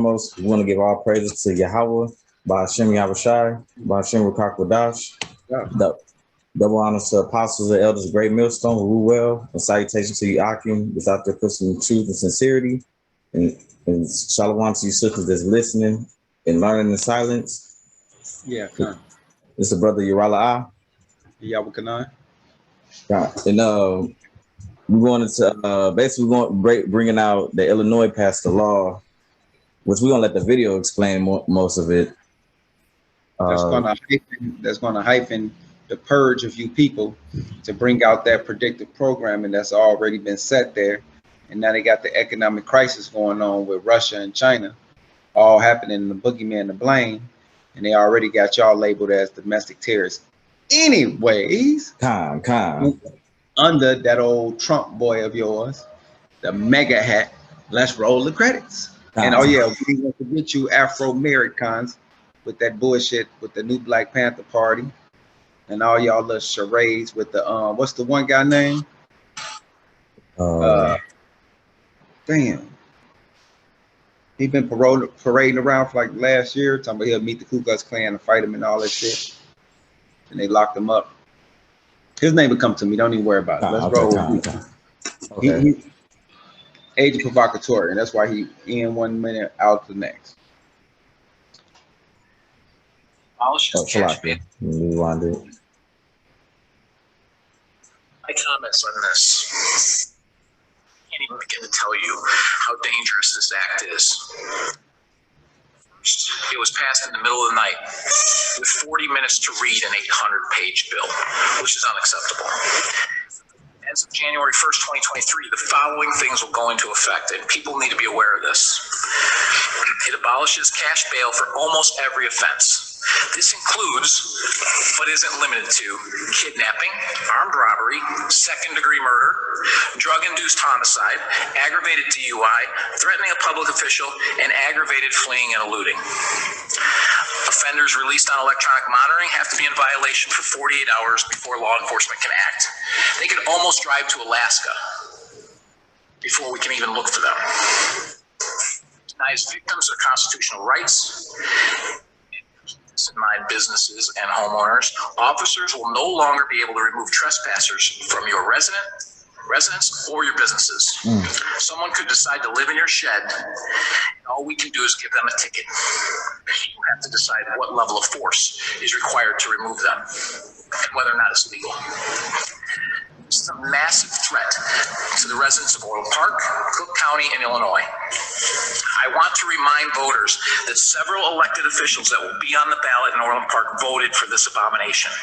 Most, we want to give all praises to Yahweh, Ba'ashem Yahushai, Ba'ashem Rukakwadash. Yeah. Double honors to apostles and elders, great millstone, who rule well, and salutations to you, Akim, that's out there pushing truth and sincerity, and shalom to you sisters that's listening and learning in silence. Yeah, come. It's a brother Urala Yahweh Kanai. Yeah, and we wanted to basically bringing out the Illinois passed a law, which we're gonna let the video explain most of it. That's gonna hyphen the purge of you people to bring out that predictive programming that's already been set there. And now they got the economic crisis going on with Russia and China, all happening in the boogeyman to blame. And they already got y'all labeled as domestic terrorists. Anyways, under that old Trump boy of yours, the mega hat, let's roll the credits. And oh yeah, we want to get you Afro-Americans with that bullshit with the new Black Panther Party and all y'all little charades with the what's the one guy name? Damn. He been parading around for like last year, talking about he'll meet the Ku Klux Klan and fight him and all that shit. And they locked him up. His name would come to me, don't even worry about it. Let's roll with him. Okay. He agent provocateur, and that's why he in 1 minute, out the next. My comments on this, I can't even begin to tell you how dangerous this act is. It was passed in the middle of the night with 40 minutes to read an 800-page bill, which is unacceptable. As of January 1st, 2023, the following things will go into effect, and people need to be aware of this. It abolishes cash bail for almost every offense. This includes, but isn't limited to, kidnapping, armed robbery, second-degree murder, drug-induced homicide, aggravated DUI, threatening a public official, and aggravated fleeing and eluding. Offenders released on electronic monitoring have to be in violation for 48 hours before law enforcement can act. They could almost drive to Alaska before we can even look for them. Denies victims their constitutional rights. In businesses and homeowners, officers will no longer be able to remove trespassers from your residence or your businesses. Someone could decide to live in your shed, and all we can do is give them a ticket. You have to decide what level of force is required to remove them and whether or not it's legal. This is a massive threat to the residents of Orland Park, Cook County, and Illinois. I want to remind voters that several elected officials that will be on the ballot in Orland Park voted for this abomination.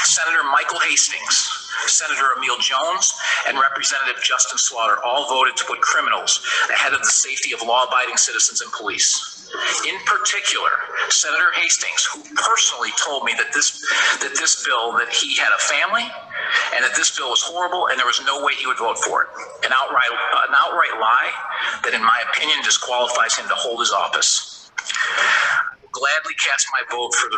Senator Michael Hastings, Senator Emil Jones, and Representative Justin Slaughter all voted to put criminals ahead of the safety of law-abiding citizens and police. In particular, Senator Hastings, who personally told me that this bill, that he had a family and that this bill was horrible and there was no way he would vote for it. An outright lie that, in my opinion, disqualifies him to hold his office. I will gladly cast my vote for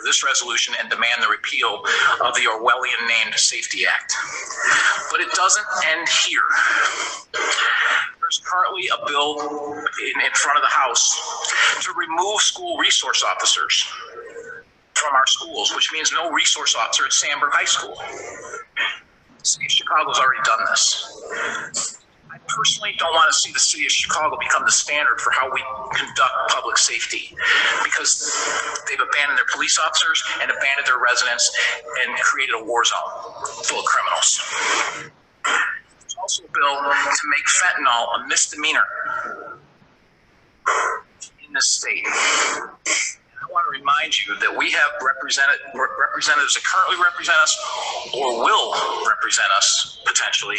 this resolution and demand the repeal of the Orwellian-named Safety Act. But it doesn't end here. There's currently a bill in front of the House to remove school resource officers from our schools, which means no resource officer at Sandburg High School. The city of Chicago's already done this. I personally don't want to see the city of Chicago become the standard for how we conduct public safety, because they've abandoned their police officers and abandoned their residents and created a war zone full of criminals. There's also a bill to make fentanyl a misdemeanor in this state. I want to remind you that we have representatives that currently represent us or will represent us potentially.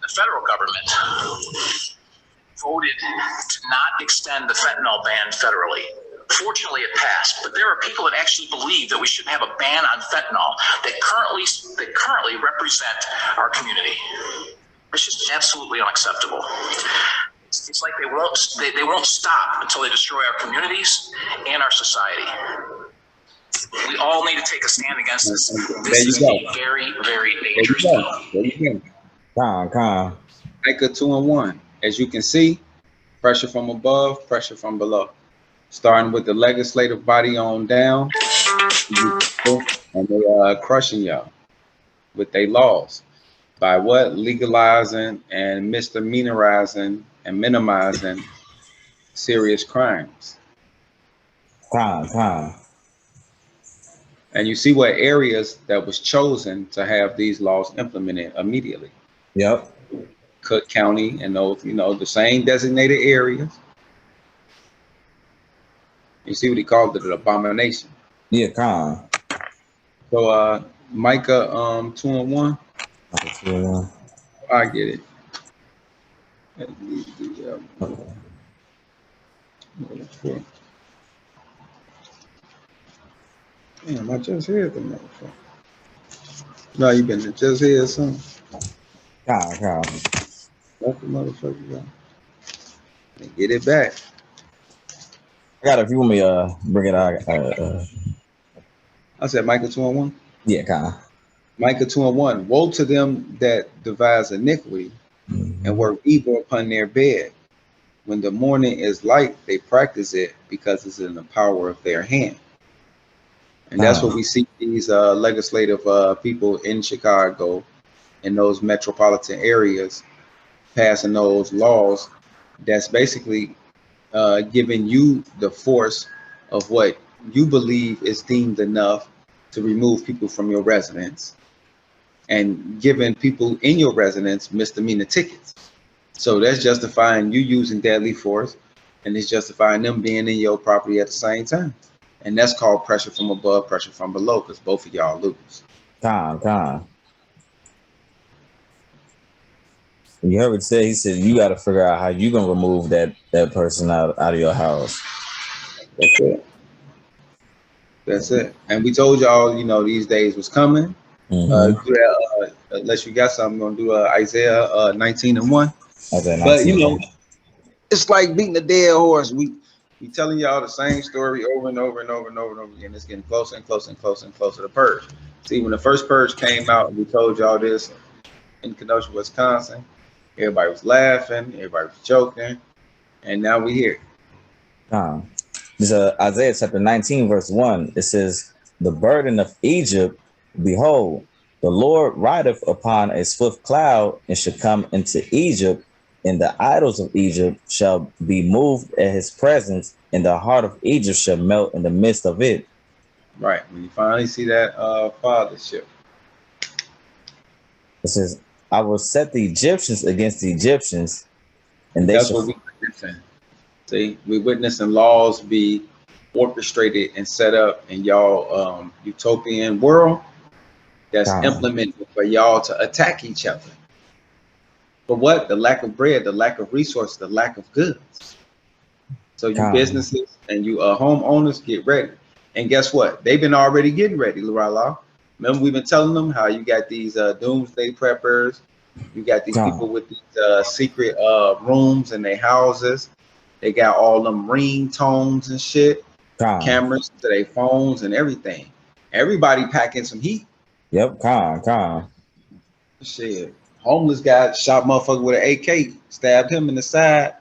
The federal government voted to not extend the fentanyl ban federally. Fortunately, it passed, but there are people that actually believe that we shouldn't have a ban on fentanyl that currently represent our community. It's just absolutely unacceptable. It's like they won't stop until they destroy our communities and our society. We all need to take a stand against this. This is a very, very dangerous bill. Micah 2-1. As you can see, Pressure from above, pressure from below. Starting with the legislative body on down, and they are crushing y'all with their laws. By what? Legalizing and misdemeanorizing and minimizing serious crimes. Time. And you see what areas that was chosen to have these laws implemented immediately. Yep. Cook County and those, the same designated areas. You see what he called it, an abomination. Yeah, con. So Micah 2:1. Okay. I get it. Damn, I just heard the motherfucker. No, you been just here or something? Con. That's the motherfucker go. Get it back. I got it. If you want me bring it out. I said Micah 2:1. Yeah, con. Micah 2:1. Woe to them that devise iniquity and work evil upon their bed. When the morning is light, they practice it because it's in the power of their hand. And that's what we see these legislative people in Chicago, in those metropolitan areas, passing those laws that's basically giving you the force of what you believe is deemed enough to remove people from your residence, and giving people in your residence misdemeanor tickets. So that's justifying you using deadly force, and it's justifying them being in your property at the same time. And that's called pressure from above, pressure from below, because both of y'all lose. Con. You heard what he said. He said you got to figure out how you gonna remove that person out of your house. That's it. And we told y'all, these days was coming. Unless you got something, I'm gonna do Isaiah 19:1. But it's like beating a dead horse. We telling y'all the same story over and over and over and over and over again. It's getting closer and closer and closer and closer to purge. See, when the first purge came out, we told y'all this in Kenosha, Wisconsin. Everybody was laughing, everybody was joking, and now we here. This Isaiah chapter 19, verse 1. It says, "The burden of Egypt, behold, the Lord rideth upon a swift cloud, and shall come into Egypt, and the idols of Egypt shall be moved at his presence, and the heart of Egypt shall melt in the midst of it." Right. When you finally see that fathership. It says, "I will set the Egyptians against the Egyptians, and they That's shall..." what we witnessing. See, we witnessing laws be orchestrated and set up in y'all utopian world that's implemented for y'all to attack each other. For what? The lack of bread, the lack of resources, the lack of goods. So you businesses and you homeowners, get ready. And guess what? They've been already getting ready, Lurala. Remember, we've been telling them how you got these doomsday preppers. You got these people with these secret rooms in their houses. They got all them ringtones and shit, cameras to their phones and everything. Everybody packing some heat. Yep, Shit. Homeless guy shot motherfucker with an AK, stabbed him in the side.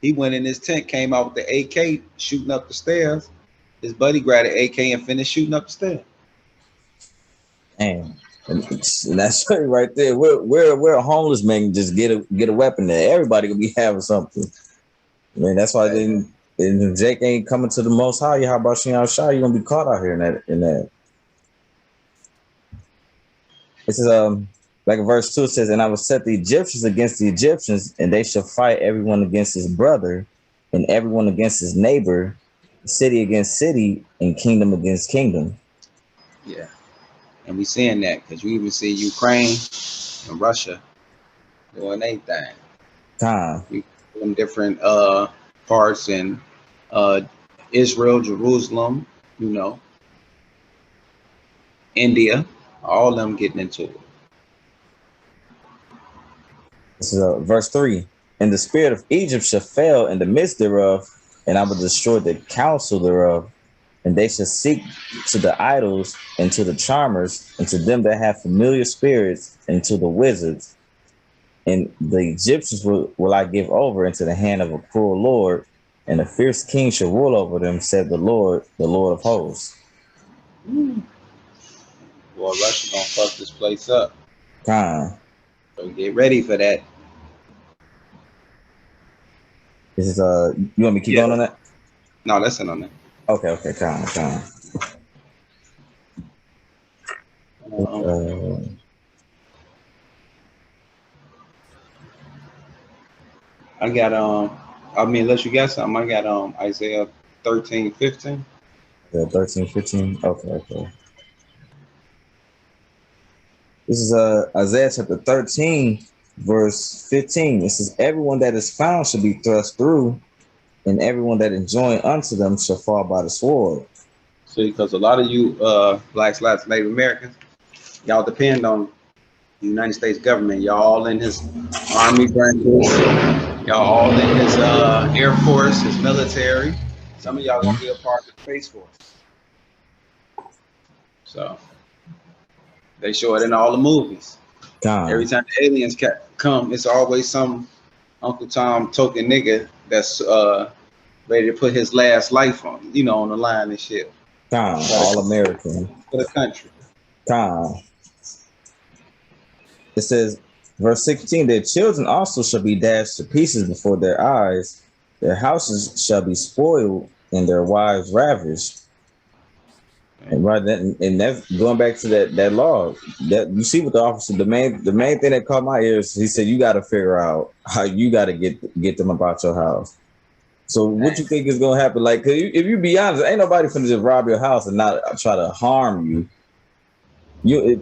He went in his tent, came out with the AK, shooting up the stairs. His buddy grabbed an AK and finished shooting up the stairs. Damn. And that's right there. Where a homeless man can just get a weapon there. Everybody could be having something. I mean, that's why then Jake ain't coming to the Most High. How about Shion Shah? You're gonna be caught out here in that. It says like in verse 2, it says, "And I will set the Egyptians against the Egyptians, and they shall fight everyone against his brother, and everyone against his neighbor, city against city, and kingdom against kingdom." Yeah. And we seeing that because we even see Ukraine and Russia doing anything. From different parts in Israel, Jerusalem, India, all of them getting into it. This is verse 3. "And the spirit of Egypt shall fail in the midst thereof, and I will destroy the counsel thereof. And they shall seek to the idols and to the charmers and to them that have familiar spirits and to the wizards." And the Egyptians will I give over into the hand of a cruel Lord, and a fierce king shall rule over them, said the Lord of hosts. Boy, Russia gonna fuck this place up. Khan. So get ready for that. This is you want me to keep going on that? No, listen on that. Okay, Khan. I got unless you got something, I got Isaiah 13:15. Yeah, 13:15. Okay. This is Isaiah chapter 13, verse 15. It says, everyone that is found shall be thrust through, and everyone that is joined unto them shall fall by the sword. See, because a lot of you blacks, Latin, Native Americans, y'all depend on the United States government. Y'all all in his army branches. Y'all all in his Air Force, his military. Some of y'all gonna be a part of the Space Force. So they show it in all the movies. Every time the aliens come, it's always some Uncle Tom token nigga that's ready to put his last life on, on the line and shit. All American. For the country. It says, verse 16, their children also shall be dashed to pieces before their eyes. Their houses shall be spoiled and their wives ravished. And and that's going back to that law. That you see what the officer, the main thing that caught my ears, he said you got to figure out how you got to get them about your house. So what you think is gonna happen? Like, if you be honest, ain't nobody finna just rob your house and not try to harm you. It's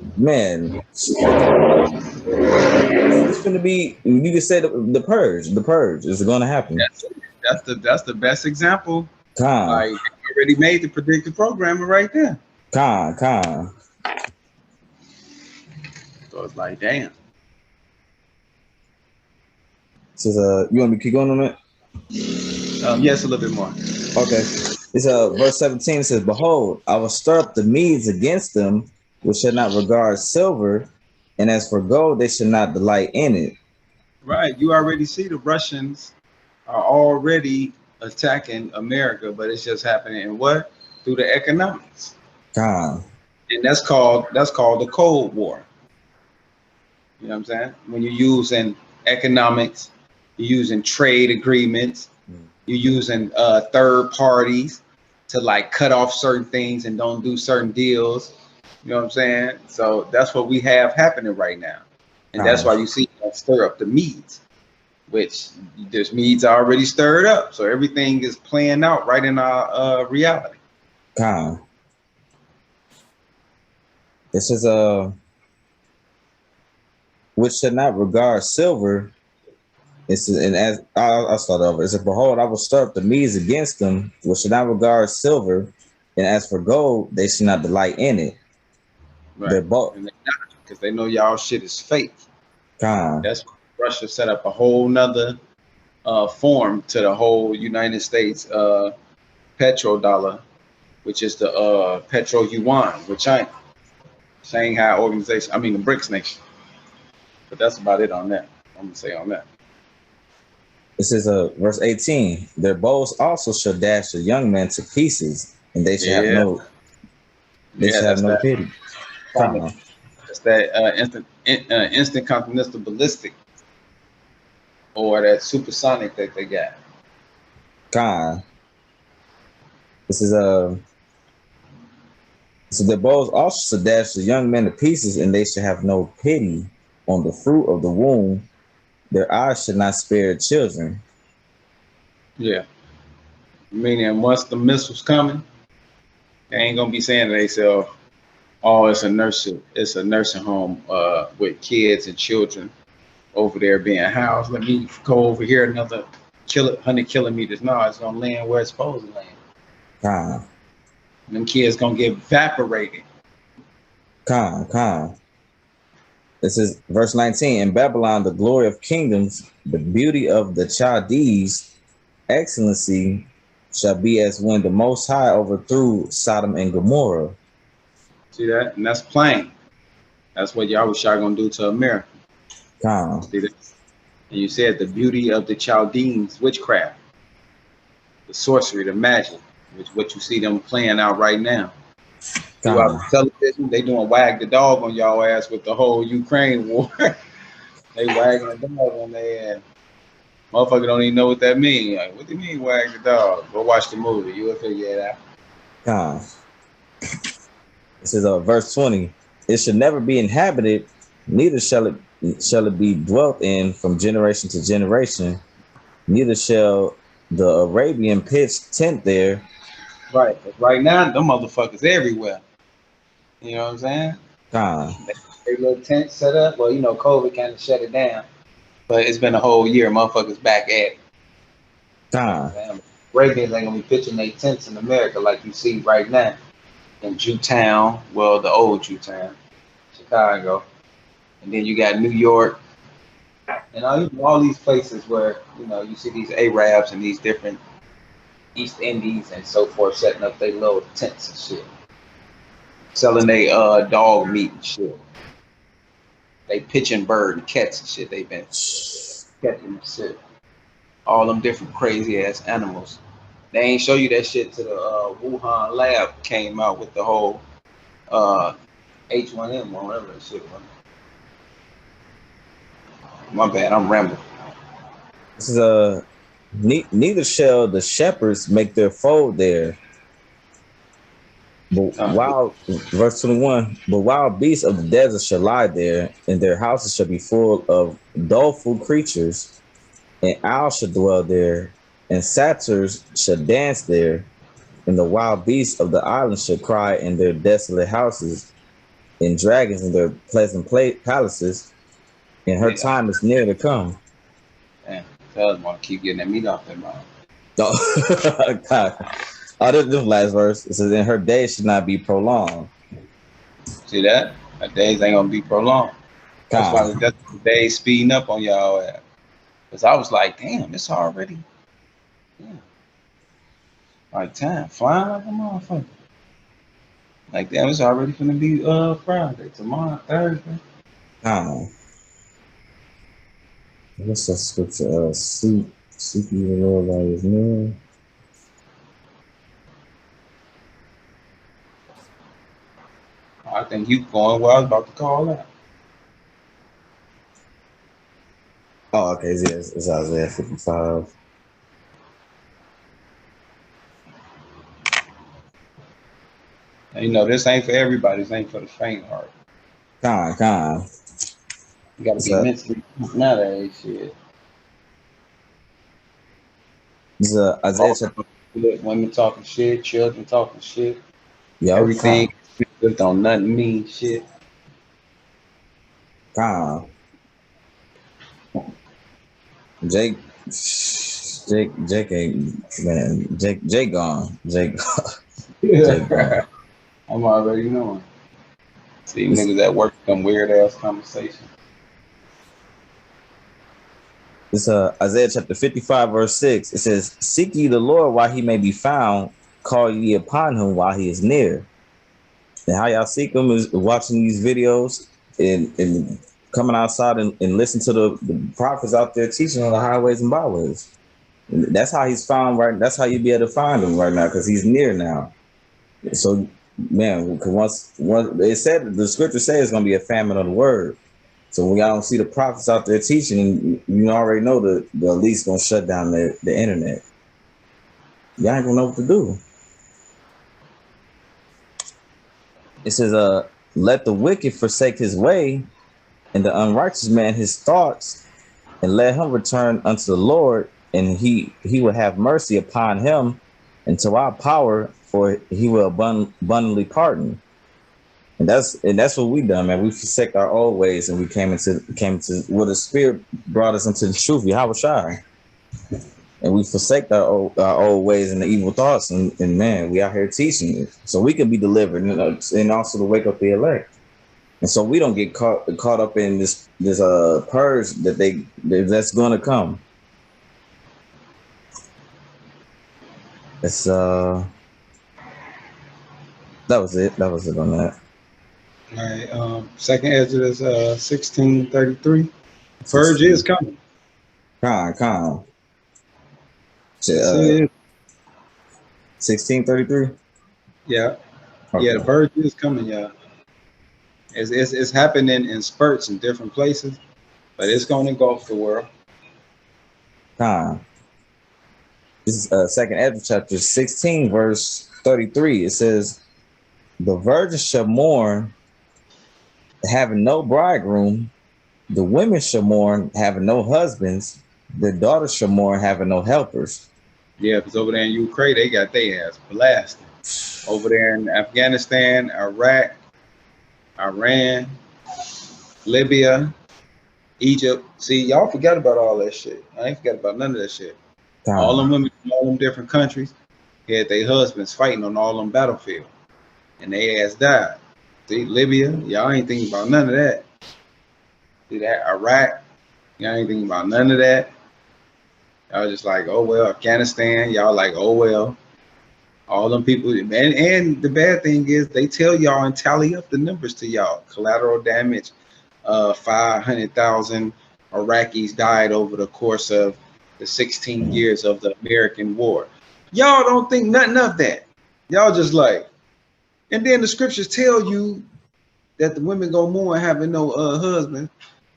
gonna be. You can say the purge. The purge is gonna happen. That's the best example. Like, already made the predictive programming right there. So it's like, damn. So you want me to keep going on it? Yes, a little bit more. Okay. It's verse 17. It says, behold, I will stir up the Medes against them, which shall not regard silver, and as for gold, they shall not delight in it. Right. You already see the Russians are already attacking America, but it's just happening in what? Through the economics. And that's called the Cold War. You know what I'm saying? When you're using economics, you're using trade agreements, you're using third parties to like cut off certain things and don't do certain deals. You know what I'm saying? So that's what we have happening right now. And that's why you see stir up the Medes, which there's Medes already stirred up. So everything is playing out right in our reality. This is which should not regard silver. And as I'll start over. It says, behold, I will stir up the Medes against them, which should not regard silver, and as for gold, they should not delight in it. Right. They're both because they know y'all shit is fake. That's why Russia set up a whole nother form to the whole United States petrodollar, which is the petro yuan with China, Shanghai organization. I mean the BRICS nation. But that's about it on that. I'm gonna say on that. This is verse 18. Their bows also shall dash the young men to pieces, and they shall have no pity. It's that instant continental ballistic, or that supersonic that they got. This is so their bows also shall dash the young men to pieces, and they shall have no pity on the fruit of the womb. Their eyes should not spare children. Yeah. Meaning once the missiles coming, they ain't gonna be saying to themselves, oh, it's a nursing home with kids and children over there being housed. Let me go over here another 100 kilometers. No, it's gonna land where it's supposed to land. And them kids gonna get evaporated. This is verse 19. In Babylon, the glory of kingdoms, the beauty of the Chaldees, excellency shall be as when the Most High overthrew Sodom and Gomorrah. See that? And that's plain. That's what y'all gonna do to America. See that? And you said the beauty of the Chaldeans witchcraft, the sorcery, the magic, which what you see them playing out right now. Throughout the television, they doing wag the dog on y'all ass with the whole Ukraine war. They wagging the dog on their ass. Motherfucker don't even know what that means. Like, what do you mean wag the dog? Go watch the movie. You will figure it out. This is verse 20. It should never be inhabited, neither shall it be dwelt in from generation to generation, neither shall the Arabian pitch tent there. Right. Right now, them motherfuckers everywhere. You know what I'm saying? They little tent set up. Well, you know, COVID kind of shut it down. But it's been a whole year. Motherfuckers back at it. Arabians ain't gonna be pitching their tents in America like you see right now in Jewtown. Well, the old Jewtown, Chicago, and then you got New York, and all these places where you see these Arabs and these different East Indies and so forth setting up their little tents and shit, selling they dog meat and shit. They pitching bird and cats and shit. They been catching and shit. All them different crazy ass animals. They ain't show you that shit till the Wuhan lab came out with the whole H1N1, whatever that shit was. My bad, I'm rambling. This is neither shall the shepherds make their fold there. But verse 21, but wild beasts of the desert shall lie there, and their houses shall be full of doleful creatures, and owls shall dwell there, and satyrs shall dance there, and the wild beasts of the island shall cry in their desolate houses, and dragons in their pleasant palaces, and her time is near to come. Damn, fellas want to keep getting that meat off their mouth. Oh, God. Oh, this last verse. It says, "In her days should not be prolonged." See that? Her days ain't gonna be prolonged. That's why the days speeding up on y'all ass. Cause I was like, damn, it's already. Yeah. Like time flying like a motherfucker. Like damn, it's already gonna be Friday, tomorrow, Thursday. What's that scripture? Seek ye the Lord while he is near. I think you going where I was about to call that. Oh, okay. It's Isaiah 55. And this ain't for everybody. This ain't for the faint heart. You gotta be mentally nowadays, shit. This is Isaiah. Women talking shit, children talking shit. Yeah, everything don't nothing mean shit. Jake ain't, man. Jake gone. Jake gone. I'm already knowing. See niggas at work, some weird ass conversation. It's Isaiah chapter 55, verse 6. It says, "Seek ye the Lord while he may be found, call ye upon him while he is near." And how y'all seek him is watching these videos and coming outside and listen to the prophets out there teaching on the highways and byways. And that's how he's found right. That's how you be able to find him right now, because he's near now. So, man, once it said, the scripture says it's gonna be a famine of the word. So when y'all don't see the prophets out there teaching, you already know the elites gonna shut down the internet. Y'all ain't gonna know what to do. It says, "Let the wicked forsake his way, and the unrighteous man his thoughts, and let him return unto the Lord, and he will have mercy upon him, and to our power, for he will abundantly pardon." And that's what we done, man. We forsake our old ways, and we came into where the Spirit brought us into the truth, Yahushua. And we forsake our old ways and the evil thoughts, and man, we out here teaching it so we can be delivered, and also to wake up the elect. And so we don't get caught up in this purge that's gonna come. It's that was it. That was it on that. All right. Second Exodus 16:33. Purge is coming. Con. Yes, it is. 1633. Yeah. Okay. Yeah, the purge is coming, y'all. It's happening in spurts in different places, but it's going to engulf the world. Con. This is Second Ezra chapter 16, verse 33. It says, "The virgin shall mourn, having no bridegroom. The women shall mourn, having no husbands. The daughters shall mourn, having no helpers." Yeah, because over there in Ukraine, they got their ass blasted. Over there in Afghanistan, Iraq, Iran, Libya, Egypt. See, y'all forgot about all that shit. I ain't forgot about none of that shit. Con. All them women from all them different countries had their husbands fighting on all them battlefields, and they ass died. See, Libya, y'all ain't thinking about none of that. See that? Iraq, y'all ain't thinking about none of that. Y'all just like, oh well. Afghanistan, y'all like, oh well. All them people, and the bad thing is they tell y'all and tally up the numbers to y'all. Collateral damage, 500,000 Iraqis died over the course of the 16 years of the American war. Y'all don't think nothing of that. Y'all just like, and then the scriptures tell you that the women go mourn having no husband,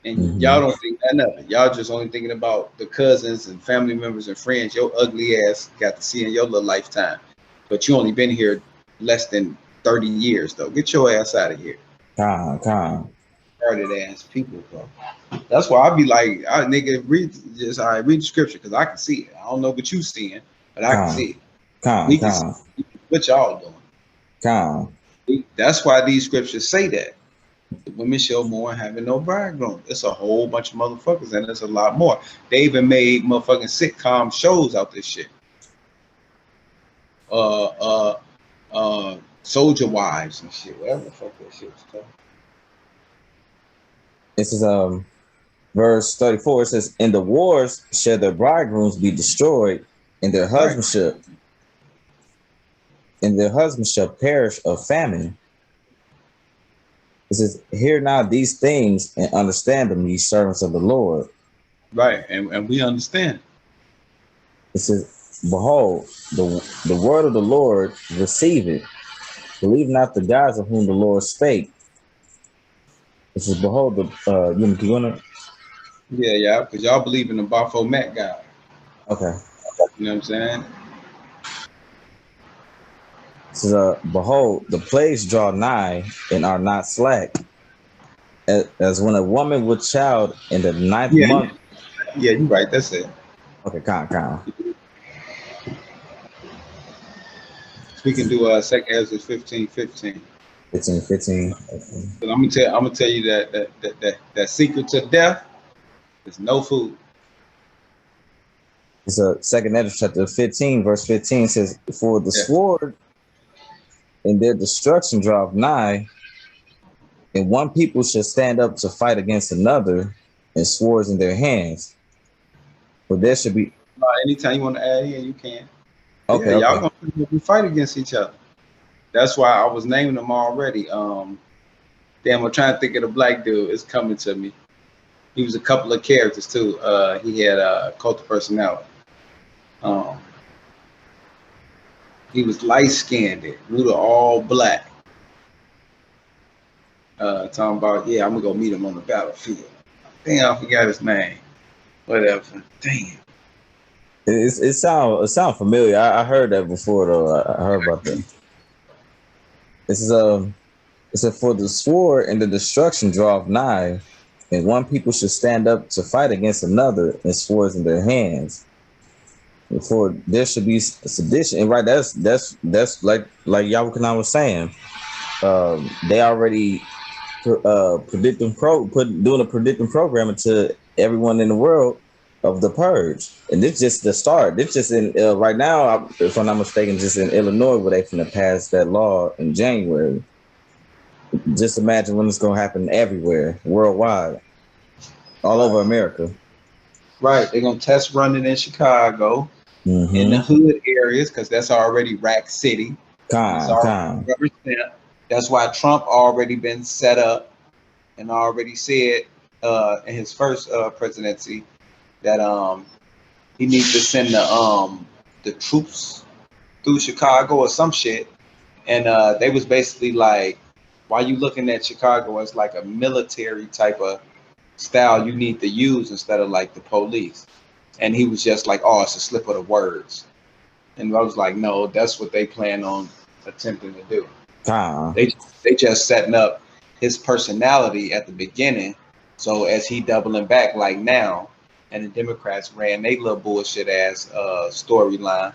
and y'all don't think nothing of it. Y'all just only thinking about the cousins and family members and friends your ugly ass got to see in your little lifetime. But you only been here less than 30 years, though. Get your ass out of here. Con. Retarded ass people, bro. That's why I be like, nigga, read the scripture because I can see it. I don't know what you seeing, but I can see it. We can see what y'all doing. Con. That's why these scriptures say that. The women shall mourn having no bridegroom. It's a whole bunch of motherfuckers, and there's a lot more. They even made motherfucking sitcom shows out this shit. Soldier Wives and shit, whatever the fuck that shit was called. This is verse 34. It says, "In the wars shall their bridegrooms be destroyed, and their husbands shall perish of famine." It says, "Hear now these things and understand them, ye servants of the Lord." Right, and we understand. It says, "Behold, the word of the Lord, receive it. Believe not the gods of whom the Lord spake." It says, "Behold, you wanna?" Yeah, because y'all believe in the Baphomet guy. Okay. You know what I'm saying? It says, "Behold, the plagues draw nigh and are not slack, as when a woman with child in the 9th month." Yeah, you're right. That's it. Okay, con. We can do 2 Ezra 15:15. 15. But I'm gonna tell you that secret to death is no food. It's a 2 Ezra chapter 15, verse 15 says, "For the sword and their destruction draweth nigh, and one people shall stand up to fight against another, and swords in their hands. But there should be." Anytime you want to add in, you can. Okay, y'all gonna fight against each other. That's why I was naming them already. Damn, I'm trying to think of the black dude. It's coming to me. He was a couple of characters too. He had a cult of personality. He was light skinned, rooted all black. Talking about, I'm gonna go meet him on the battlefield. Damn, I forgot his name. Whatever. Damn. It sound familiar. I heard that before though. I heard about that. This is it said, "For the sword and the destruction draweth nigh, and one people should stand up to fight against another, and swords in their hands. For there should be sedition." And right, that's like Yahuwah was saying. They already doing a predicting program into everyone in the world of the purge, and this just the start. This just in right now, if I'm not mistaken, just in Illinois, where they finna pass that law in January. Just imagine when it's gonna happen everywhere, worldwide, all over America. Right, they're gonna test run it in Chicago, in the hood areas, because that's already Rack City. That's why Trump already been set up and already said in his first presidency that he needs to send the troops through Chicago or some shit. And they was basically like, why you looking at Chicago as like a military type of style you need to use instead of like the police? And he was just like, oh, it's a slip of the words. And I was like, no, that's what they plan on attempting to do. They just setting up his personality at the beginning. So as he doubling back like now, and the Democrats ran they little bullshit ass storyline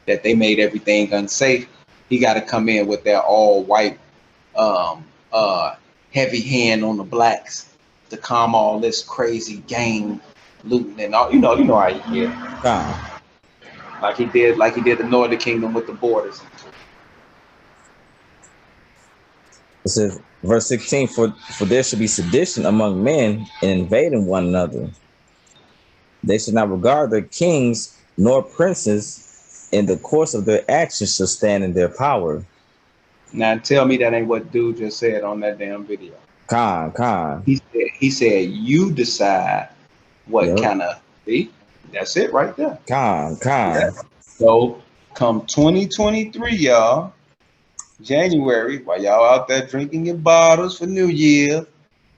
that they made everything unsafe, he got to come in with that all white heavy hand on the blacks to calm all this crazy gang looting and all. You know how you get. Like he did the Northern Kingdom with the borders. It says, verse 16, for there should be sedition among men and invading one another. They should not regard their kings nor princes, in the course of their actions shall stand in their power. Now tell me that ain't what dude just said on that damn video. He said you decide what kind of, see? That's it right there. Yeah. So come 2023, y'all, January, while y'all out there drinking your bottles for New Year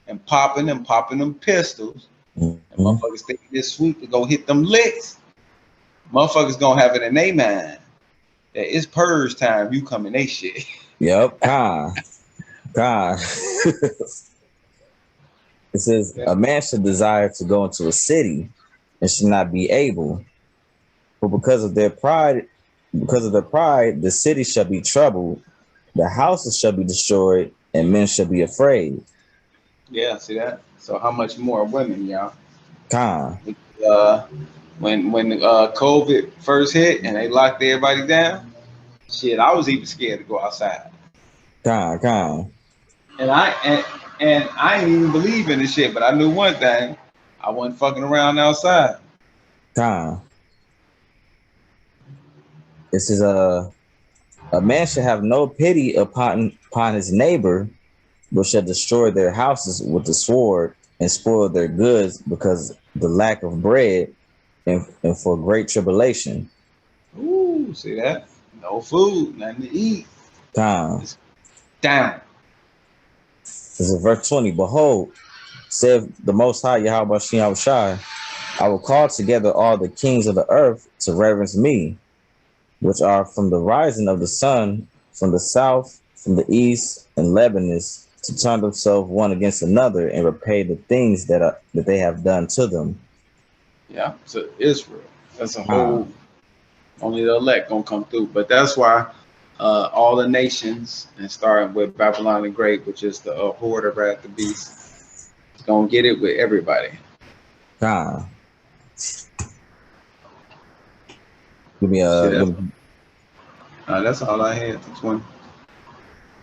and popping them pistols, and motherfuckers thinking this sweet to go hit them licks, motherfuckers gonna have it in their mind that it's purge time, you come in they shit. Yep, It says, a man should desire to go into a city and should not be able. But because of their pride, the city shall be troubled, the houses shall be destroyed, and men shall be afraid. Yeah, see that? So how much more women, y'all? When COVID first hit and they locked everybody down, shit, I was even scared to go outside. And I ain't even believe in this shit, but I knew one thing: I wasn't fucking around outside. This is a man should have no pity upon his neighbor, but shall destroy their houses with the sword and spoil their goods because the lack of bread and for great tribulation. Ooh, see that? No food, nothing to eat. Down. This is verse 20. Behold, said the Most High Yahweh Shai, I will call together all the kings of the earth to reverence me, which are from the rising of the sun, from the south, from the east, and Lebanon, to turn themselves one against another and repay the things that they have done to them. Yeah, so Israel. That's a whole. Only the elect gonna come through, but that's why all the nations, and starting with Babylon the Great, which is the horde of wrath the beast, is gonna get it with everybody. Give me that's all I had for 20.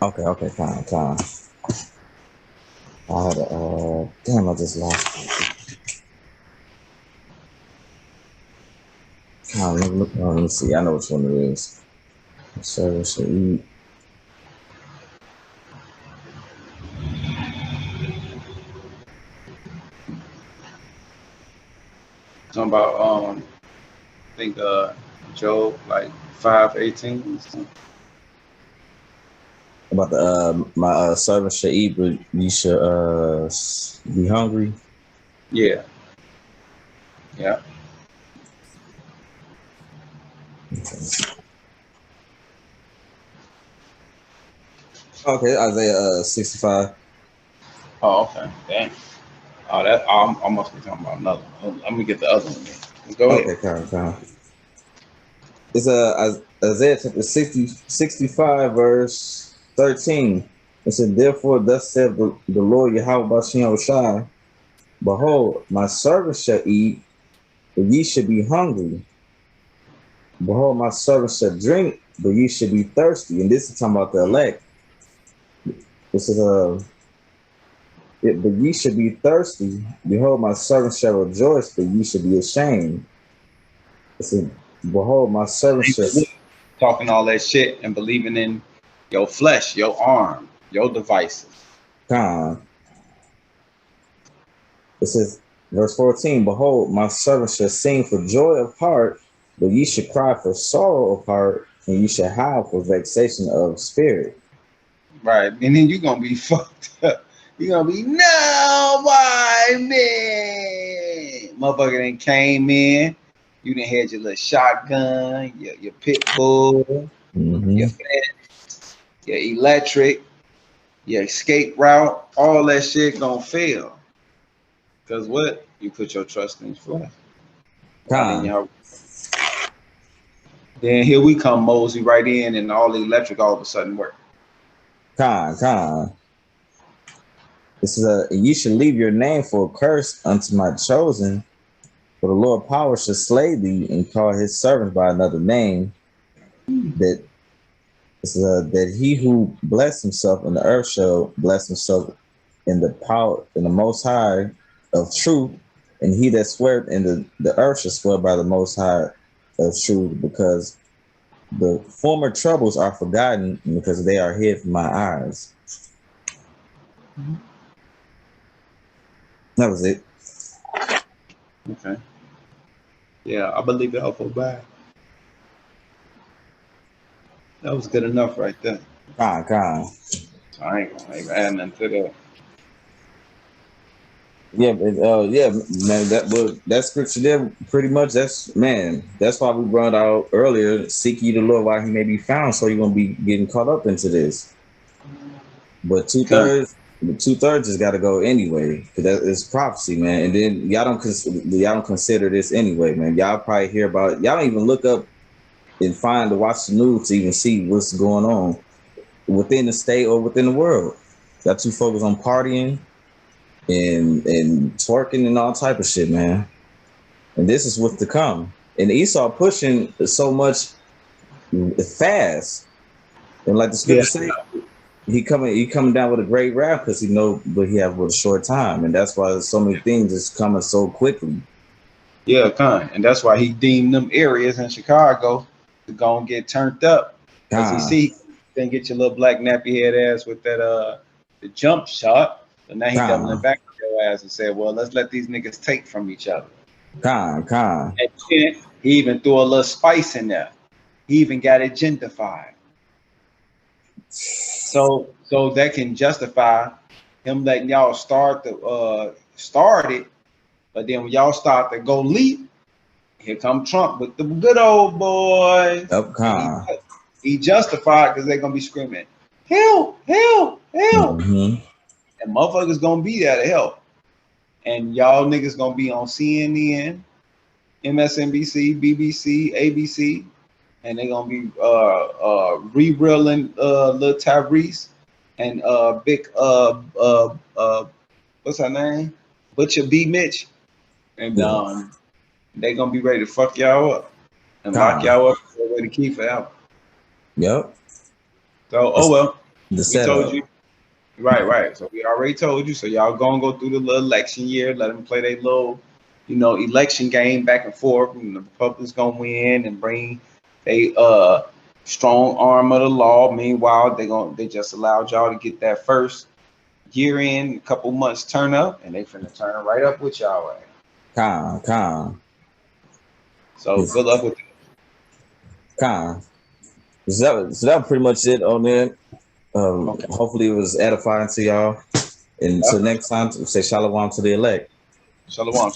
Okay, fine. I had damn, I just lost it. Let me see. I know which one it is. Service should eat. Talking about I think Job like 5:18. About the my servant should eat, but you should be hungry. Yeah. Okay, Isaiah 65. Oh, okay. Dang. Oh, that I must be talking about another one. Let me get the other one then. Go ahead. Okay, fine. It's Isaiah chapter 65, verse 13. It said, therefore, thus said the Lord Yahweh Bashem Shai, behold, my servant shall eat, but ye should be hungry. Behold, my servant shall drink, but ye should be thirsty. And this is talking about the elect. This is but ye should be thirsty. Behold, my servant shall rejoice, but ye should be ashamed. It said, behold, my servant shall talking all that shit and believing in your flesh, your arm, your devices. It says, Verse 14, behold, my servant shall sing for joy of heart, but ye should cry for sorrow of heart, and you shall howl for vexation of spirit. Right. And then you're going to be fucked up. You're going to be, no, why me? Motherfucker then came in. You done had your little shotgun, your pit bull, your fence, your electric, your escape route. All that shit going to fail. Because what? You put your trust in flesh. Then here we come, mosey right in, and all the electric all of a sudden work. This is you should leave your name for a curse unto my chosen, for the Lord power shall slay thee and call his servants by another name. That he who bless himself in the earth shall bless himself in the power in the Most High of truth, and he that sweareth in the earth shall swear by the Most High of truth, because the former troubles are forgotten, because they are hid from my eyes. That was it. Okay. Yeah, I believe it up for bad. That was good enough right there. I ain't gonna add nothing to that. Yeah, man. That scripture there, pretty much. That's why we brought out earlier. Seek ye the Lord while he may be found. So you're gonna be getting caught up into this. But two thirds just got to go anyway, because that is prophecy, man. And then y'all don't consider this anyway, man. Y'all probably hear about it. Y'all don't even look up and watch the news to even see what's going on within the state or within the world. Y'all too focused on partying and twerking and all type of shit, man. And this is what's to come. And Esau pushing so much fast, and like the scripture say, he coming down with a great wrath, because he know what he have with a short time, and that's why so many things is coming so quickly. Yeah, and that's why he deemed them areas in Chicago to go and get turned up, because he see then get your little black nappy head ass with that the jump shot, and now he doubling back to your ass and said, well, let's let these niggas take from each other. And then he even threw a little spice in there. He even got it gentrified. So that can justify him letting y'all start it, but then when y'all start to go leap, here come Trump with the good old boys. He justified, because they're gonna be screaming, help, help, help. And motherfuckers gonna be there to help. And y'all niggas gonna be on CNN, MSNBC, BBC, ABC. And they're gonna be re-reeling Lil Tyrese and big what's her name? Butcher B Mitch. And they're gonna be ready to fuck y'all up and lock y'all up for the key forever. Yep. So we told you. Right. So we already told you. So y'all gonna go through the little election year, let them play their little, election game back and forth, and the Republicans gonna win and bring a strong arm of the law. Meanwhile, they just allowed y'all to get that first year in, a couple months turn up, and they finna turn right up with y'all. So good luck with it. So that was pretty much it on there. Hopefully it was edifying to y'all. And until next time, say shalom to the elect. Shalom.